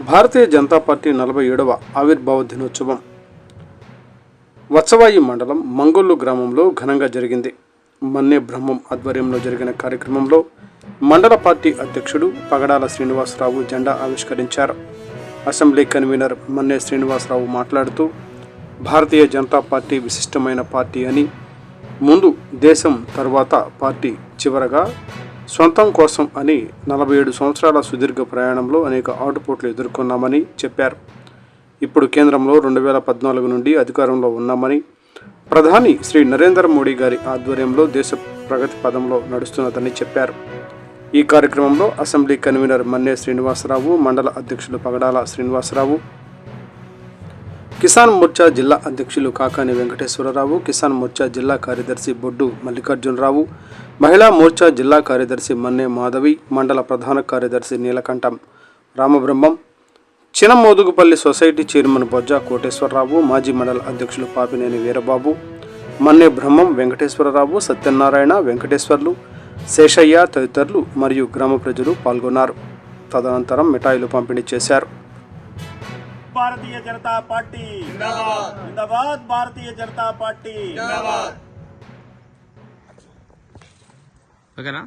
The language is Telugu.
భారతీయ జనతా పార్టీ 47వ ఆవిర్భావ దినోత్సవం వత్సవాయి మండలం మంగొల్లు గ్రామంలో ఘనంగా జరిగింది. మన్నే బ్రహ్మం ఆధ్వర్యంలో జరిగిన కార్యక్రమంలో మండల పార్టీ అధ్యక్షుడు పగడాల శ్రీనివాసరావు జెండా ఆవిష్కరించారు. అసెంబ్లీ కన్వీనర్ మన్నే శ్రీనివాసరావు మాట్లాడుతూ భారతీయ జనతా పార్టీ విశిష్టమైన పార్టీ అని, ముందు దేశం తర్వాత పార్టీ, చివరగా సొంతం కోసం అని 47 సంవత్సరాల సుదీర్ఘ ప్రయాణంలో అనేక ఆటుపోట్లు ఎదుర్కొన్నామని చెప్పారు. ఇప్పుడు కేంద్రంలో 2014 నుండి అధికారంలో ఉన్నామని, ప్రధాని శ్రీ నరేంద్ర మోడీ గారి ఆధ్వర్యంలో దేశ ప్రగతి పదంలో నడుస్తున్నదని చెప్పారు. ఈ కార్యక్రమంలో అసెంబ్లీ కన్వీనర్ మన్నే శ్రీనివాసరావు, మండల అధ్యక్షులు పగడాల శ్రీనివాసరావు, కిసాన్ మోర్చా జిల్లా అధ్యక్షులు కాకాని వెంకటేశ్వరరావు, కిసాన్ మోర్చా జిల్లా కార్యదర్శి బొడ్డు మల్లికార్జునరావు, మహిళా మోర్చా జిల్లా కార్యదర్శి మన్నే మాధవి, మండల ప్రధాన కార్యదర్శి నీలకంఠం రామబ్రహ్మం, చినమోదుగుపల్లి సొసైటీ చైర్మన్ బొజ్జా కోటేశ్వరరావు, మాజీ మండల అధ్యక్షులు పాపినేని వీరబాబు, మన్నే బ్రహ్మం వెంకటేశ్వరరావు, సత్యనారాయణ, వెంకటేశ్వర్లు, శేషయ్య తదితరులు మరియు గ్రామ ప్రజలు పాల్గొన్నారు. తదనంతరం మిఠాయిలు పంపిణీ చేశారు. భారతీయ జనతా పార్టీ జిందాబాద్, జిందాబాద్ భారతీయ జనతా పార్టీ జిందాబాద్. ఓకేనా?